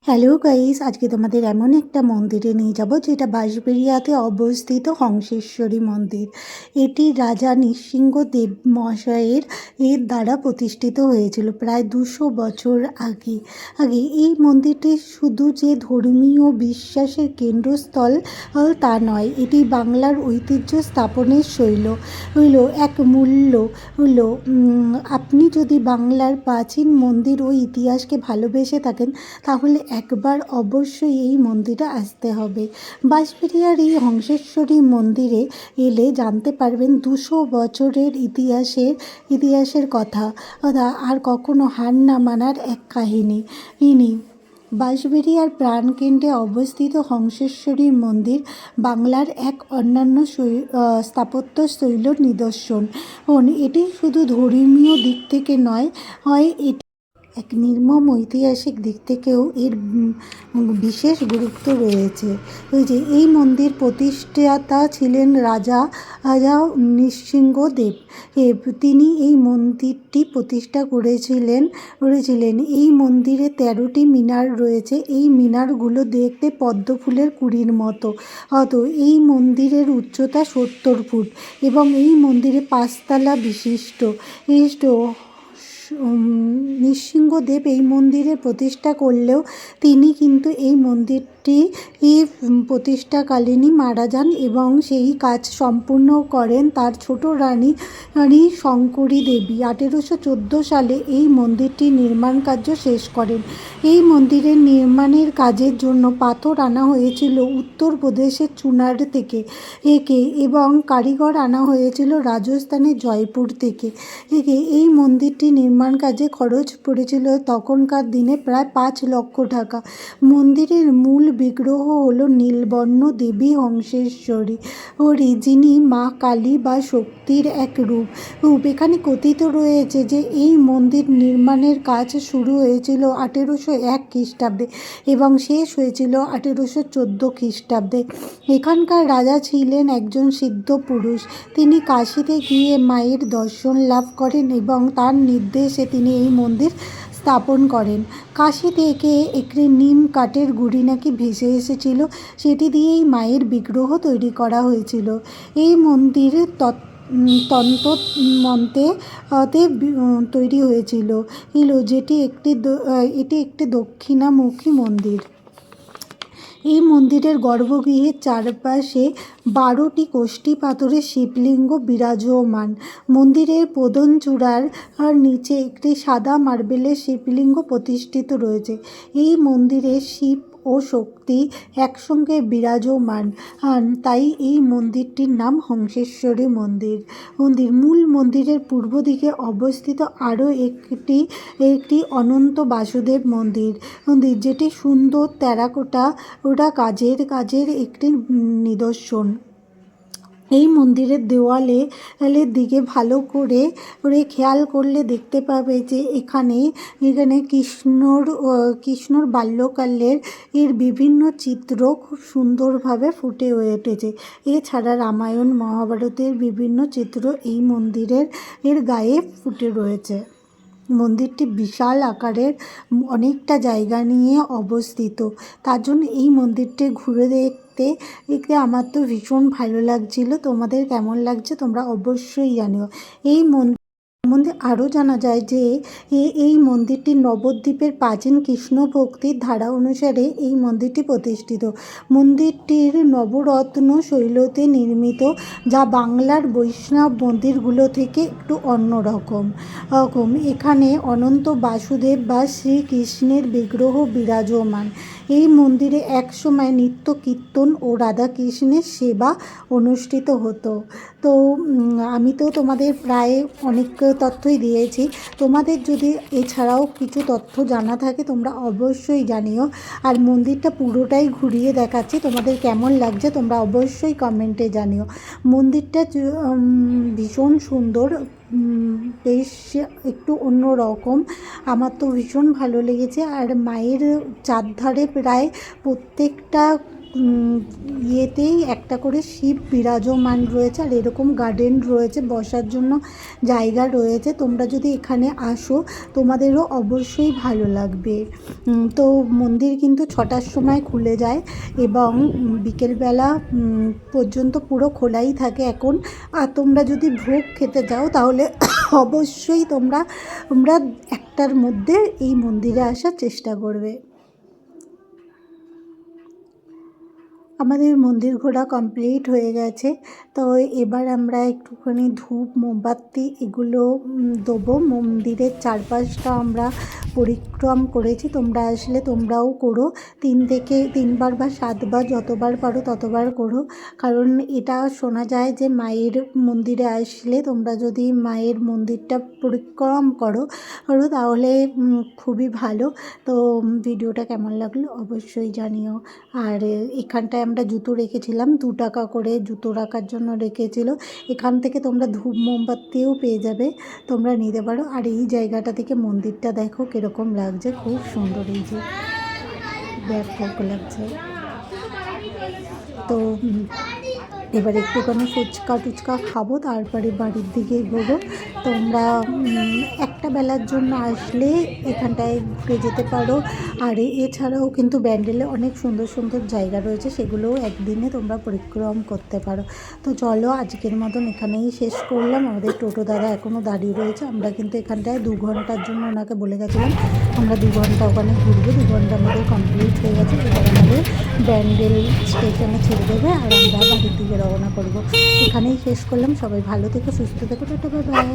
Hello guys, আজকে তোমাদের এমন একটা মন্দিরে নিয়ে যাব যেটা বাঁশবেড়িয়াতে অবস্থিত হংসেশ্বরী মন্দির। এটি রাজা নৃসিংহদেব মহাশয়ের দ্বারা প্রতিষ্ঠিত হয়েছিল প্রায় 200 বছর আগে। এই মন্দিরটি শুধু যে ধর্মীয় বিশ্বাসের কেন্দ্রস্থল তা নয়, এটি বাংলার ঐতিহ্য স্থাপনের শৈল এক মূল্য হলো। আপনি যদি বাংলার প্রাচীন মন্দির ও ইতিহাসকে ভালোবেসে থাকেন তাহলে একবার অবশ্যই এই মন্দিরে আসতে হবে। বাঁশবেড়িয়ার এই হংসেশ্বরী মন্দিরে এলে জানতে পারবেন 200 বছরের ইতিহাসের কথা আর কখনো হার না মানার এক কাহিনী। বাঁশবেড়িয়ার প্রাণকেন্দ্রে অবস্থিত হংসেশ্বরী মন্দির বাংলার এক অন্যান্য স্থাপত্য শৈলীর নিদর্শন। এটি শুধু ধর্মীয় দিক থেকে নয়, এটি এক নির্মম ঐতিহাসিক দিক থেকেও এর বিশেষ গুরুত্ব রয়েছে। এই মন্দির প্রতিষ্ঠাতা ছিলেন রাজা নৃসিংহদেব। তিনি এই মন্দিরটি প্রতিষ্ঠা করেছিলেন। এই মন্দিরে 13টি মিনার রয়েছে। এই মিনারগুলো দেখতে পদ্ম ফুলের কুঁড়ির মতো। এই মন্দিরের উচ্চতা 70 ফুট এবং এই মন্দিরে 5 তলা বিশিষ্ট। নৃসিংহদেব এই মন্দিরের প্রতিষ্ঠা করলেও তিনি কিন্তু এই মন্দিরটি প্রতিষ্ঠাকালীনই মারা যান এবং সেই কাজ সম্পূর্ণ করেন তার ছোট রানী শঙ্করী দেবী। 1814 সালে এই মন্দিরটি নির্মাণ কার্য শেষ করেন। এই মন্দিরের নির্মাণের কাজের জন্য পাথর আনা হয়েছিল উত্তরপ্রদেশের চুনার থেকে এবং কারিগর আনা হয়েছিল রাজস্থানের জয়পুর থেকে। এই মন্দিরটি নির্মাণ কাজে খরচ পড়েছিল তখনকার দিনে প্রায় 5 লক্ষ টাকা। মন্দিরের মূল বিগ্রহ হলো নীলবর্ণ দেবী হংসেশ্বরী, যিনি মা কালী বা শক্তির এক রূপ। এখানে কথিত রয়েছে যে এই মন্দির নির্মাণের কাজ শুরু হয়েছিল 1801 খ্রিস্টাব্দে এবং শেষ হয়েছিল 1814 খ্রিস্টাব্দে। এখানকার রাজা ছিলেন একজন সিদ্ধ পুরুষ। তিনি কাশীতে গিয়ে মায়ের দর্শন লাভ করেন এবং তার নির্দেশে তিনি এই মন্দির স্থাপন করেন। কাশী থেকে একটি নিম কাঠের গুঁড়ি নাকি ভেসে এসেছিল, সেটি দিয়েই মায়ের বিগ্রহ তৈরি করা হয়েছিল। এই মন্দির তন্ত্র মন্ত্রে তৈরি হয়েছিল, এটি একটি দক্ষিণামুখী মন্দির। এই মন্দিরের গর্ভগৃহের চারপাশে 12টি কোষ্ঠী পাথরের শিবলিঙ্গ বিরাজমান। মন্দিরের প্রধানচূড়ার নিচে একটি সাদা মার্বেলের শিবলিঙ্গ প্রতিষ্ঠিত রয়েছে। এই মন্দিরে শিব ও শক্তি একসঙ্গে বিরাজমান, তাই এই মন্দিরটির নাম হংসেশ্বরী মন্দির। মূল মন্দিরের পূর্ব দিকে অবস্থিত আরও একটি অনন্ত বাসুদেব মন্দির, যেটি সুন্দর টেরাকোটা কাজের একটি নিদর্শন। এই মন্দিরের দেওয়ালের দিকে ভালো করে খেয়াল করলে দেখতে পাবে যে এখানে কৃষ্ণর বাল্যকালের বিভিন্ন চিত্র খুব সুন্দরভাবে ফুটে উঠেছে। এছাড়া রামায়ণ মহাভারতের বিভিন্ন চিত্র এই মন্দিরের গায়ে ফুটে রয়েছে। মন্দিরটি বিশাল আকারের, অনেকটা জায়গা নিয়ে অবস্থিত। তার জন্য এই মন্দিরটি ঘুরে দেখতে আমার তো ভীষণ ভালো লাগছিল। তোমাদের কেমন লাগছে তোমরা অবশ্যই জানিও। এই মন্দির সম্বন্ধে আরও জানা যায় যে এই মন্দিরটি নবদ্বীপের প্রাচীন কৃষ্ণ ভক্তির ধারা অনুসারে এই মন্দিরটি প্রতিষ্ঠিত। মন্দিরটির নবরত্ন শৈলীতে নির্মিত, যা বাংলার বৈষ্ণব মন্দিরগুলো থেকে একটু অন্যরকম। এখানে অনন্ত বাসুদেব বা শ্রীকৃষ্ণের বিগ্রহ বিরাজমান। এই মন্দিরে একসময় নিত্য কীর্তন ও রাধাকৃষ্ণের সেবা অনুষ্ঠিত হতো। তো আমি তো তোমাদের প্রায় অনেক তথ্যই দিয়েছি। তোমাদের যদি এছাড়াও কিছু তথ্য জানা থাকে তোমরা অবশ্যই জানিও। আর মন্দিরটা পুরোটাই ঘুরিয়ে দেখাচ্ছি, তোমাদের কেমন লাগছে তোমরা অবশ্যই কমেন্টে জানিও। মন্দিরটা ভীষণ সুন্দর, বেশ একটু অন্য রকম, আমার তো ভীষণ ভালো লেগেছে। আর মায়ের চারধারে প্রায় প্রত্যেকটা ইয়েতেই একটা করে শিব বিরাজমান রয়েছে, আর এরকম গার্ডেন রয়েছে, বসার জন্য জায়গা রয়েছে। তোমরা যদি এখানে আসো তোমাদেরও অবশ্যই ভালো লাগবে। তো মন্দির কিন্তু 6টার সময় খুলে যায় এবং বিকেলবেলা পর্যন্ত পুরো খোলাই থাকে এখন। আর তোমরা যদি ভোগ খেতে যাও তাহলে অবশ্যই তোমরা 1টার মধ্যে এই মন্দিরে আসার চেষ্টা করবে। আমাদের মন্দির ঘোরা কমপ্লিট হয়ে গেছে। তো এবার আমরা একটুখানি ধূপ মোমবাতি এগুলো দেবো। মন্দিরের চারপাশটা আমরা পরিক্রম করেছি, তোমরা আসলে তোমরাও করো। 3বার বা 7বার যতবার পারো ততবার করো, কারণ এটা শোনা যায় যে মায়ের মন্দিরে আসলে তোমরা যদি মায়ের মন্দিরটা পরিক্রম করো তাহলে খুবই ভালো। তো ভিডিওটা কেমন লাগলো অবশ্যই জানিও। আর এখানটায় আমরা জুতো রেখেছিলাম, 2 টাকা করে জুতো রাখার জন্য রেখেছিল। এখান থেকে তোমরা ধূপ মোমবাতিও পেয়ে যাবে, তোমরা নিতে পারো। আর এই জায়গাটা থেকে মন্দিরটা দেখো কীরকম লাগছে, খুব সুন্দর, এই যে ব্যাপক লাগছে। তো এবার একটুখানি ফুচকা টুচকা খাবো, তারপরে বাড়ির দিকে এগোবো। তোমরা একটা বেলার জন্য আসলে এখানটায় ঘুরে যেতে পারো। আর এছাড়াও কিন্তু ব্যান্ডেলে অনেক সুন্দর সুন্দর জায়গা রয়েছে, সেগুলোও একদিনে তোমরা পরিক্রম করতে পারো। তো চলো আজকের মতন এখানেই শেষ করলাম। আমাদের টোটো দাদা এখনও দাঁড়িয়ে রয়েছে। আমরা কিন্তু এখানটায় 2 ঘন্টার জন্য ওনাকে বলে গেছিলাম আমরা 2 ঘন্টা ওখানে ঘুরবো। 2 ঘন্টা আমাদের কমপ্লিট হয়ে গেছে। এবার আমাদের ব্যান্ডেল স্টেশনে ছেড়ে দেবে আর আমরা বাড়ির দিকে রওনা করবো। এখানেই শেষ করলাম। সবাই ভালো থেকো, সুস্থ থেকো, টাটা বাই বাই।